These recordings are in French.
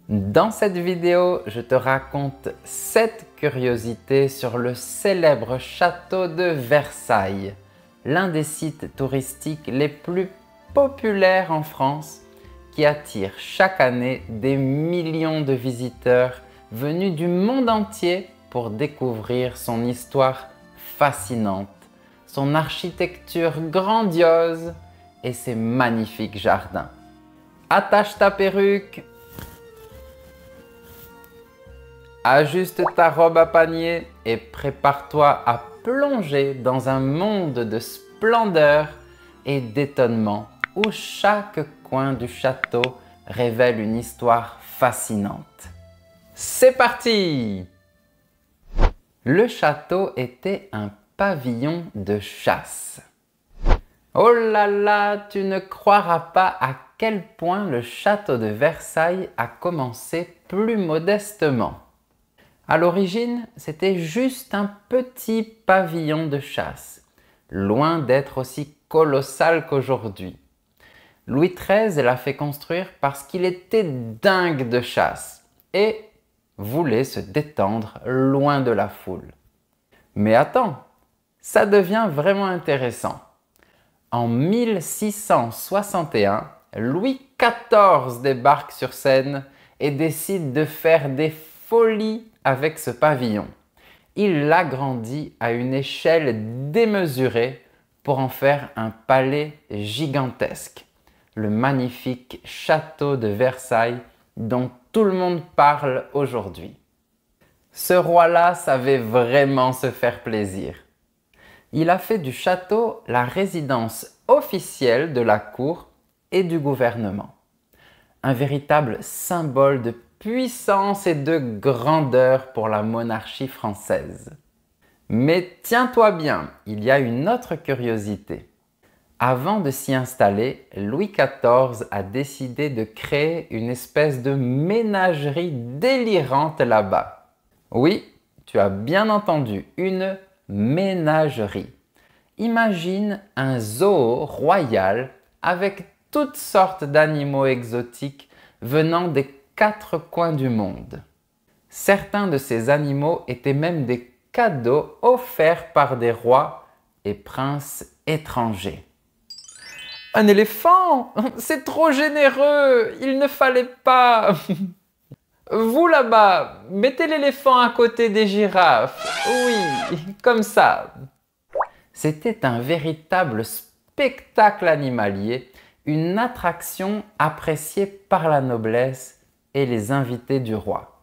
Dans cette vidéo, je te raconte 7 curiosités sur le célèbre château de Versailles, l'un des sites touristiques les plus populaires en France, qui attire chaque année des millions de visiteurs venus du monde entier pour découvrir son histoire fascinante, son architecture grandiose et ses magnifiques jardins. Attache ta perruque, ajuste ta robe à panier et prépare-toi à plonger dans un monde de splendeur et d'étonnement où chaque coin du château révèle une histoire fascinante. C'est parti! Le château était un pavillon de chasse. Oh là là, tu ne croiras pas à quel point le château de Versailles a commencé plus modestement. À l'origine, c'était juste un petit pavillon de chasse, loin d'être aussi colossal qu'aujourd'hui. Louis XIII l'a fait construire parce qu'il était dingue de chasse et voulait se détendre loin de la foule. Mais attends, ça devient vraiment intéressant. En 1661, Louis XIV débarque sur scène et décide de faire des folies avec ce pavillon. Il l'agrandit à une échelle démesurée pour en faire un palais gigantesque, le magnifique château de Versailles dont tout le monde parle aujourd'hui. Ce roi-là savait vraiment se faire plaisir. Il a fait du château la résidence officielle de la cour et du gouvernement. Un véritable symbole de puissance et de grandeur pour la monarchie française. Mais tiens-toi bien, il y a une autre curiosité. Avant de s'y installer, Louis XIV a décidé de créer une espèce de ménagerie délirante là-bas. Oui, tu as bien entendu, une ménagerie. Imagine un zoo royal avec toutes sortes d'animaux exotiques venant des 4 coins du monde. Certains de ces animaux étaient même des cadeaux offerts par des rois et princes étrangers. Un éléphant! C'est trop généreux! Il ne fallait pas! Vous là-bas, mettez l'éléphant à côté des girafes. Oui, comme ça. C'était un véritable spectacle animalier, une attraction appréciée par la noblesse et les invités du roi.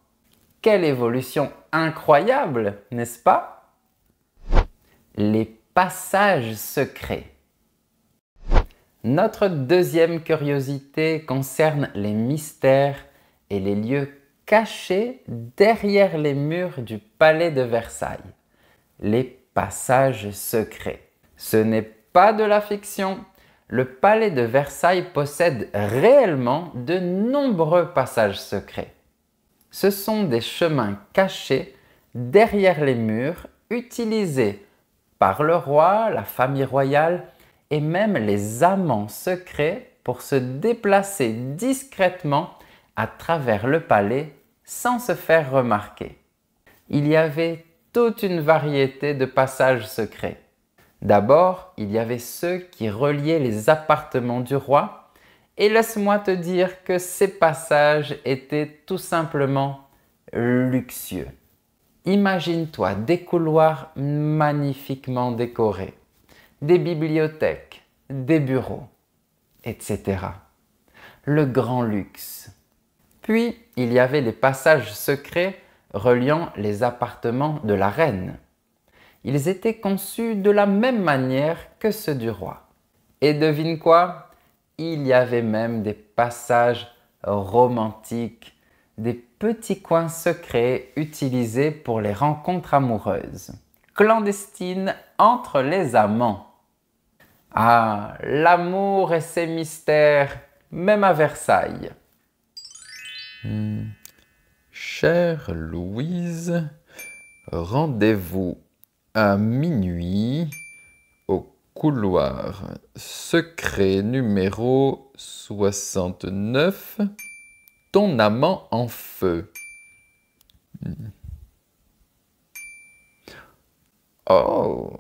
Quelle évolution incroyable, n'est-ce pas? Les passages secrets. Notre deuxième curiosité concerne les mystères et les lieux cachés derrière les murs du palais de Versailles. Les passages secrets. Ce n'est pas de la fiction. Le palais de Versailles possède réellement de nombreux passages secrets. Ce sont des chemins cachés derrière les murs utilisés par le roi, la famille royale et même les amants secrets pour se déplacer discrètement à travers le palais sans se faire remarquer. Il y avait toute une variété de passages secrets. D'abord, il y avait ceux qui reliaient les appartements du roi et laisse-moi te dire que ces passages étaient tout simplement luxueux. Imagine-toi des couloirs magnifiquement décorés, des bibliothèques, des bureaux, etc. Le grand luxe. Puis, il y avait les passages secrets reliant les appartements de la reine. Ils étaient conçus de la même manière que ceux du roi. Et devine quoi? Il y avait même des passages romantiques, des petits coins secrets utilisés pour les rencontres amoureuses, clandestines entre les amants. Ah, l'amour et ses mystères, même à Versailles. Chère Louise, rendez-vous à minuit au couloir secret numéro 69, ton amant en feu. Oh.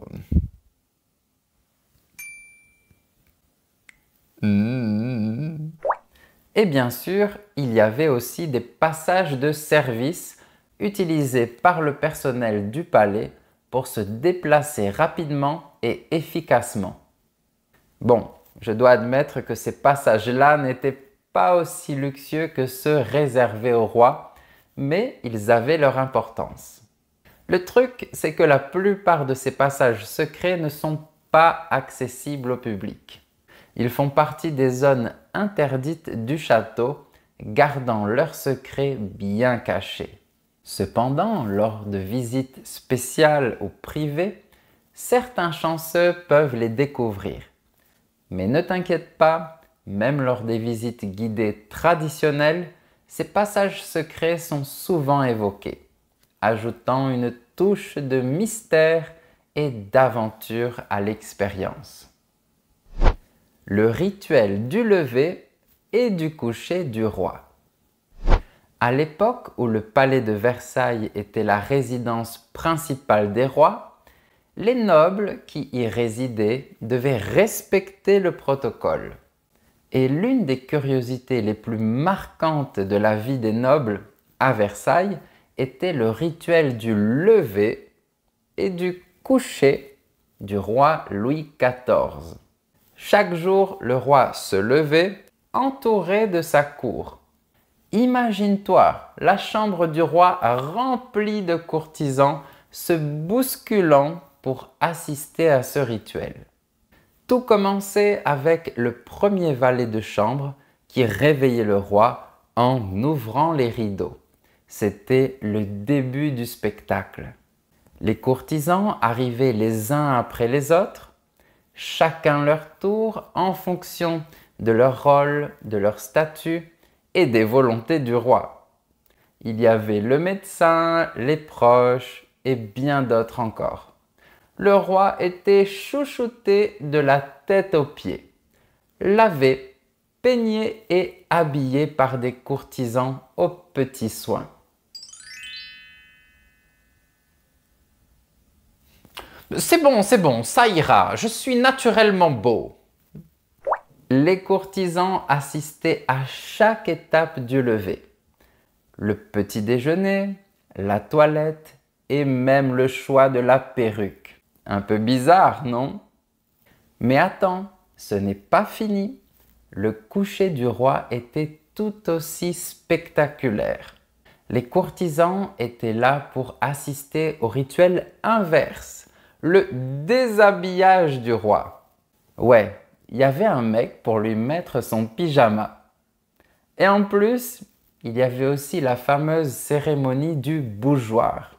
Et bien sûr, il y avait aussi des passages de service utilisés par le personnel du palais pour se déplacer rapidement et efficacement. Bon, je dois admettre que ces passages-là n'étaient pas aussi luxueux que ceux réservés au roi, mais ils avaient leur importance. Le truc, c'est que la plupart de ces passages secrets ne sont pas accessibles au public. Ils font partie des zones interdites du château, gardant leurs secrets bien cachés. Cependant, lors de visites spéciales ou privées, certains chanceux peuvent les découvrir. Mais ne t'inquiète pas, même lors des visites guidées traditionnelles, ces passages secrets sont souvent évoqués, ajoutant une touche de mystère et d'aventure à l'expérience. Le rituel du lever et du coucher du roi. À l'époque où le palais de Versailles était la résidence principale des rois, les nobles qui y résidaient devaient respecter le protocole. Et l'une des curiosités les plus marquantes de la vie des nobles à Versailles était le rituel du lever et du coucher du roi Louis XIV. Chaque jour, le roi se levait, entouré de sa cour. Imagine-toi la chambre du roi remplie de courtisans se bousculant pour assister à ce rituel. Tout commençait avec le premier valet de chambre qui réveillait le roi en ouvrant les rideaux. C'était le début du spectacle. Les courtisans arrivaient les uns après les autres, chacun leur tour en fonction de leur rôle, de leur statut et des volontés du roi. Il y avait le médecin, les proches et bien d'autres encore. Le roi était chouchouté de la tête aux pieds, lavé, peigné et habillé par des courtisans aux petits soins. C'est bon, ça ira, je suis naturellement beau. Les courtisans assistaient à chaque étape du lever. Le petit déjeuner, la toilette et même le choix de la perruque. Un peu bizarre, non? Mais attends, ce n'est pas fini. Le coucher du roi était tout aussi spectaculaire. Les courtisans étaient là pour assister au rituel inverse, le déshabillage du roi. Ouais, il y avait un mec pour lui mettre son pyjama. Et en plus, il y avait aussi la fameuse cérémonie du bougeoir.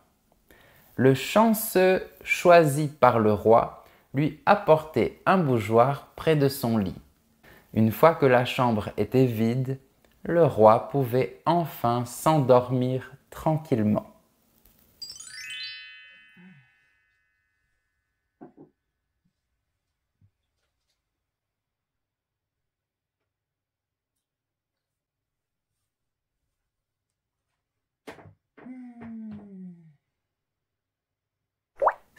Le chanceux choisi par le roi lui apportait un bougeoir près de son lit. Une fois que la chambre était vide, le roi pouvait enfin s'endormir tranquillement.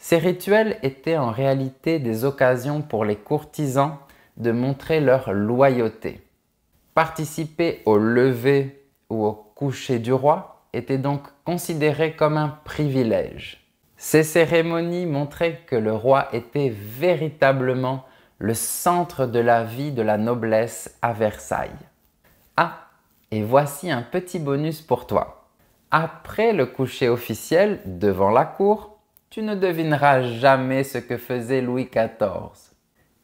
Ces rituels étaient en réalité des occasions pour les courtisans de montrer leur loyauté. Participer au lever ou au coucher du roi était donc considéré comme un privilège. Ces cérémonies montraient que le roi était véritablement le centre de la vie de la noblesse à Versailles. Ah, et voici un petit bonus pour toi. Après le coucher officiel devant la cour, tu ne devineras jamais ce que faisait Louis XIV.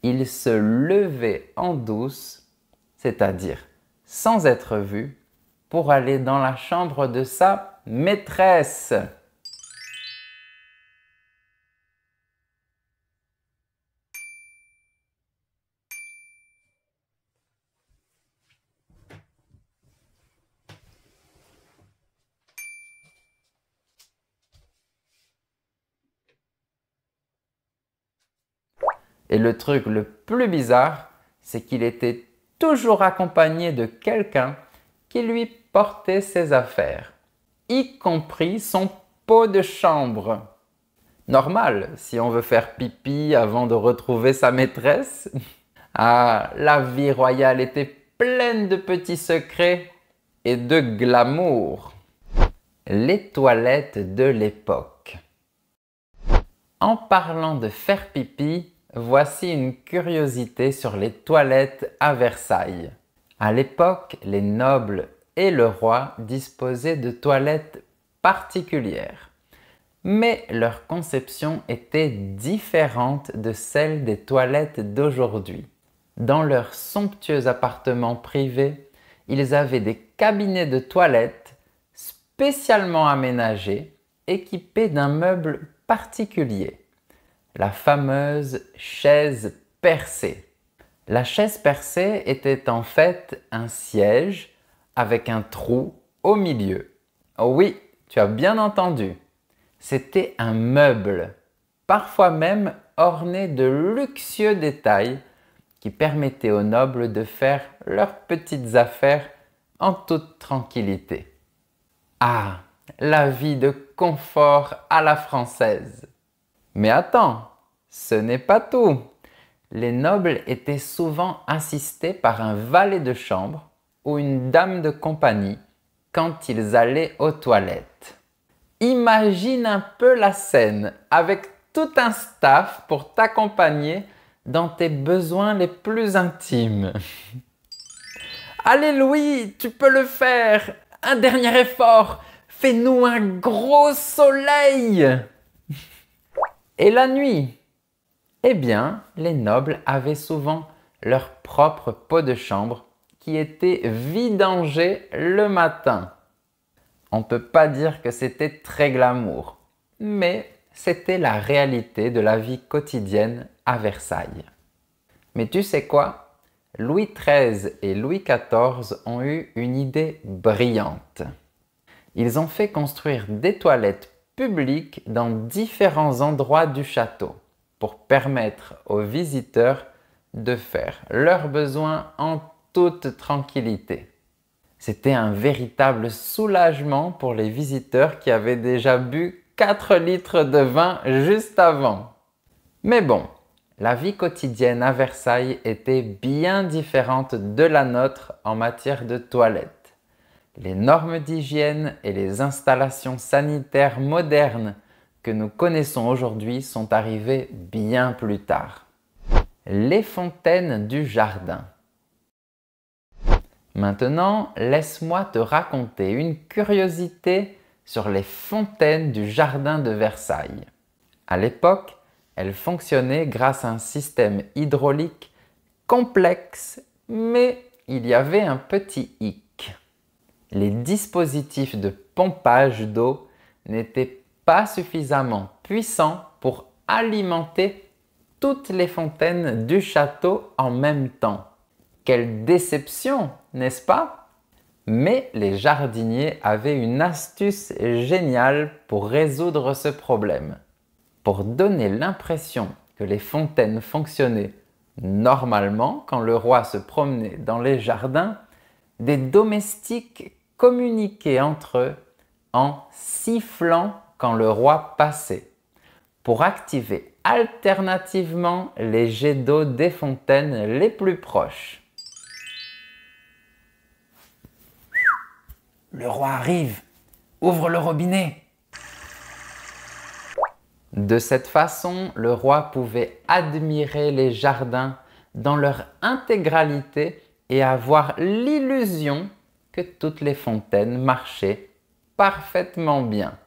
Il se levait en douce, c'est-à-dire sans être vu, pour aller dans la chambre de sa maîtresse. Et le truc le plus bizarre, c'est qu'il était toujours accompagné de quelqu'un qui lui portait ses affaires, y compris son pot de chambre. Normal, si on veut faire pipi avant de retrouver sa maîtresse. Ah, la vie royale était pleine de petits secrets et de glamour. Les toilettes de l'époque. En parlant de faire pipi, voici une curiosité sur les toilettes à Versailles. À l'époque, les nobles et le roi disposaient de toilettes particulières. Mais leur conception était différente de celle des toilettes d'aujourd'hui. Dans leurs somptueux appartements privés, ils avaient des cabinets de toilettes spécialement aménagés, équipés d'un meuble particulier, la fameuse chaise percée. La chaise percée était en fait un siège avec un trou au milieu. Oh oui, tu as bien entendu. C'était un meuble, parfois même orné de luxueux détails qui permettaient aux nobles de faire leurs petites affaires en toute tranquillité. Ah, la vie de confort à la française. Mais attends, ce n'est pas tout. Les nobles étaient souvent assistés par un valet de chambre ou une dame de compagnie quand ils allaient aux toilettes. Imagine un peu la scène avec tout un staff pour t'accompagner dans tes besoins les plus intimes. Allez Louis, tu peux le faire! Un dernier effort! Fais-nous un gros soleil! Et la nuit? Eh bien, les nobles avaient souvent leur propre pot de chambre qui était vidangé le matin. On ne peut pas dire que c'était très glamour, mais c'était la réalité de la vie quotidienne à Versailles. Mais tu sais quoi? Louis XIII et Louis XIV ont eu une idée brillante. Ils ont fait construire des toilettes publiques dans différents endroits du château pour permettre aux visiteurs de faire leurs besoins en toute tranquillité. C'était un véritable soulagement pour les visiteurs qui avaient déjà bu 4 litres de vin juste avant. Mais bon, la vie quotidienne à Versailles était bien différente de la nôtre en matière de toilettes. Les normes d'hygiène et les installations sanitaires modernes que nous connaissons aujourd'hui sont arrivées bien plus tard. Les fontaines du jardin. Maintenant, laisse-moi te raconter une curiosité sur les fontaines du jardin de Versailles. À l'époque, elles fonctionnaient grâce à un système hydraulique complexe, mais il y avait un petit hic. Les dispositifs de pompage d'eau n'étaient pas suffisamment puissants pour alimenter toutes les fontaines du château en même temps. Quelle déception, n'est-ce pas? Mais les jardiniers avaient une astuce géniale pour résoudre ce problème. Pour donner l'impression que les fontaines fonctionnaient normalement quand le roi se promenait dans les jardins, des domestiques communiquaient entre eux en sifflant quand le roi passait, pour activer alternativement les jets d'eau des fontaines les plus proches. Le roi arrive, ouvre le robinet. De cette façon, le roi pouvait admirer les jardins dans leur intégralité et avoir l'illusion que toutes les fontaines marchaient parfaitement bien.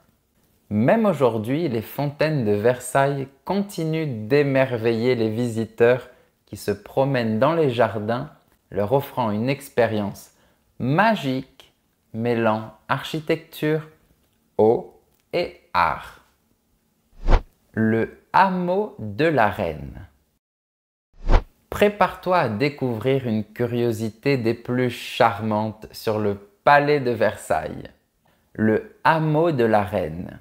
Même aujourd'hui, les fontaines de Versailles continuent d'émerveiller les visiteurs qui se promènent dans les jardins, leur offrant une expérience magique mêlant architecture, eau et art. Le hameau de la Reine. Prépare-toi à découvrir une curiosité des plus charmantes sur le palais de Versailles. Le hameau de la Reine.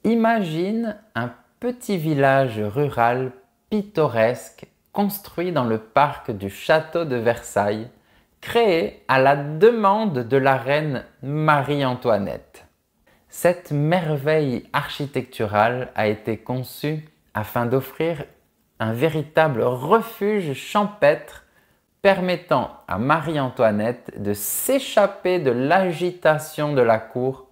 Imagine un petit village rural pittoresque construit dans le parc du château de Versailles, créé à la demande de la reine Marie-Antoinette. Cette merveille architecturale a été conçue afin d'offrir un véritable refuge champêtre permettant à Marie-Antoinette de s'échapper de l'agitation de la cour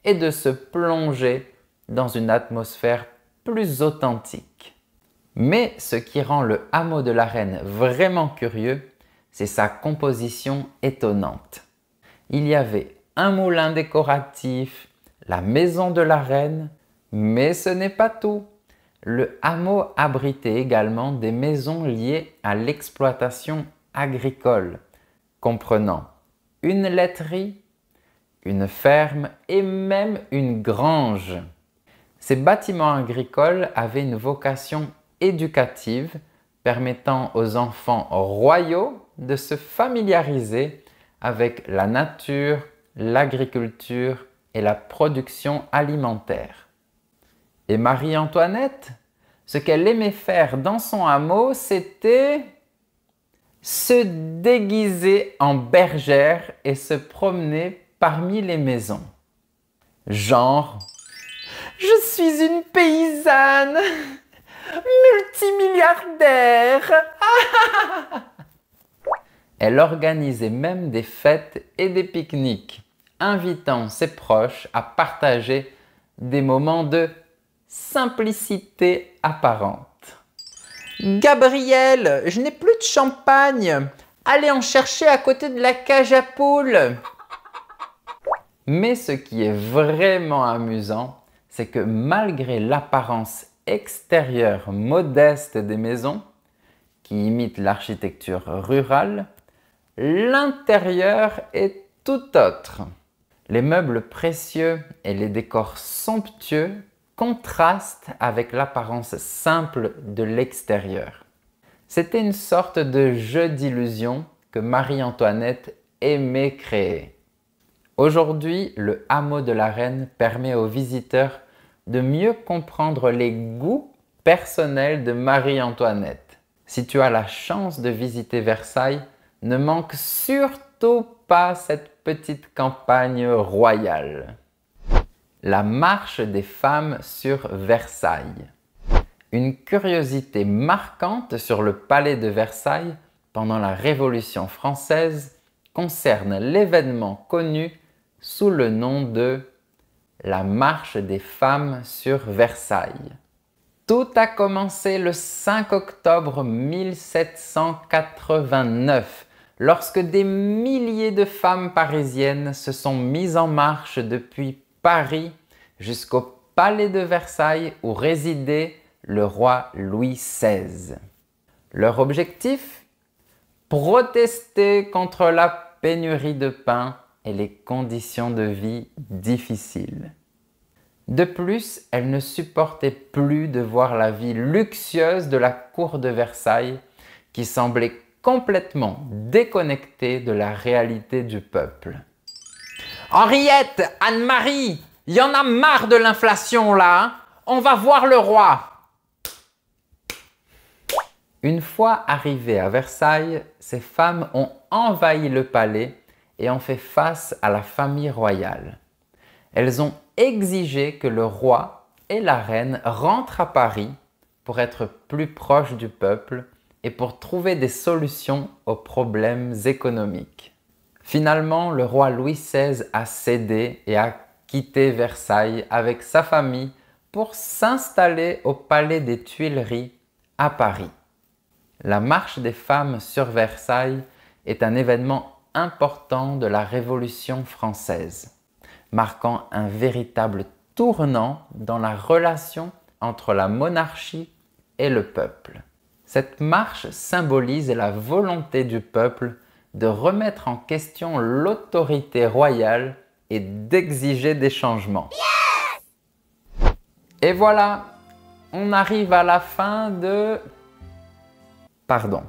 et de se plonger dans une atmosphère plus authentique. Mais ce qui rend le hameau de la Reine vraiment curieux, c'est sa composition étonnante. Il y avait un moulin décoratif, la maison de la Reine, mais ce n'est pas tout. Le hameau abritait également des maisons liées à l'exploitation agricole, comprenant une laiterie, une ferme et même une grange. Ces bâtiments agricoles avaient une vocation éducative permettant aux enfants royaux de se familiariser avec la nature, l'agriculture et la production alimentaire. Et Marie-Antoinette, ce qu'elle aimait faire dans son hameau, c'était se déguiser en bergère et se promener parmi les maisons. Genre, je suis une paysanne, multimilliardaire. Elle organisait même des fêtes et des pique-niques, invitant ses proches à partager des moments de simplicité apparente. Gabriel, je n'ai plus de champagne. Allez en chercher à côté de la cage à poules. Mais ce qui est vraiment amusant, c'est que malgré l'apparence extérieure modeste des maisons, qui imite l'architecture rurale, l'intérieur est tout autre. Les meubles précieux et les décors somptueux contrastent avec l'apparence simple de l'extérieur. C'était une sorte de jeu d'illusion que Marie-Antoinette aimait créer. Aujourd'hui, le hameau de la Reine permet aux visiteurs de mieux comprendre les goûts personnels de Marie-Antoinette. Si tu as la chance de visiter Versailles, ne manque surtout pas cette petite campagne royale. La marche des femmes sur Versailles. Une curiosité marquante sur le palais de Versailles pendant la Révolution française concerne l'événement connu sous le nom de la marche des femmes sur Versailles. Tout a commencé le 5 octobre 1789, lorsque des milliers de femmes parisiennes se sont mises en marche depuis Paris jusqu'au palais de Versailles où résidait le roi Louis XVI. Leur objectif? Protester contre la pénurie de pain et les conditions de vie difficiles. De plus, elles ne supportaient plus de voir la vie luxueuse de la cour de Versailles qui semblait complètement déconnectée de la réalité du peuple. Henriette, Anne-Marie, il y en a marre de l'inflation là, hein? On va voir le roi. Une fois arrivées à Versailles, ces femmes ont envahi le palais et ont fait face à la famille royale. Elles ont exigé que le roi et la reine rentrent à Paris pour être plus proches du peuple et pour trouver des solutions aux problèmes économiques. Finalement, le roi Louis XVI a cédé et a quitté Versailles avec sa famille pour s'installer au palais des Tuileries à Paris. La marche des femmes sur Versailles est un événement important de la Révolution française, marquant un véritable tournant dans la relation entre la monarchie et le peuple. Cette marche symbolise la volonté du peuple de remettre en question l'autorité royale et d'exiger des changements. Yes! Et voilà, on arrive à la fin de... Pardon.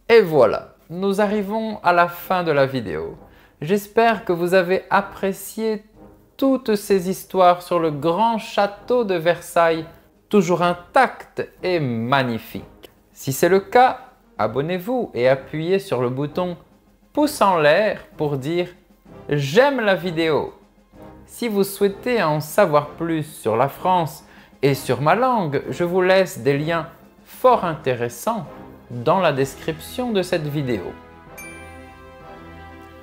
Et voilà, nous arrivons à la fin de la vidéo. J'espère que vous avez apprécié toutes ces histoires sur le grand château de Versailles, toujours intact et magnifique. Si c'est le cas, abonnez-vous et appuyez sur le bouton pouce en l'air pour dire j'aime la vidéo. Si vous souhaitez en savoir plus sur la France et sur ma langue, je vous laisse des liens fort intéressants dans la description de cette vidéo.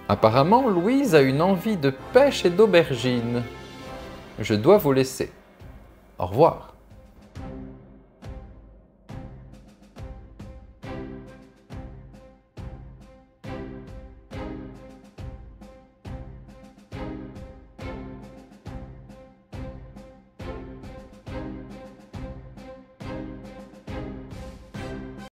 Apparemment, Louise a une envie de pêche et d'aubergines. Je dois vous laisser. Au revoir.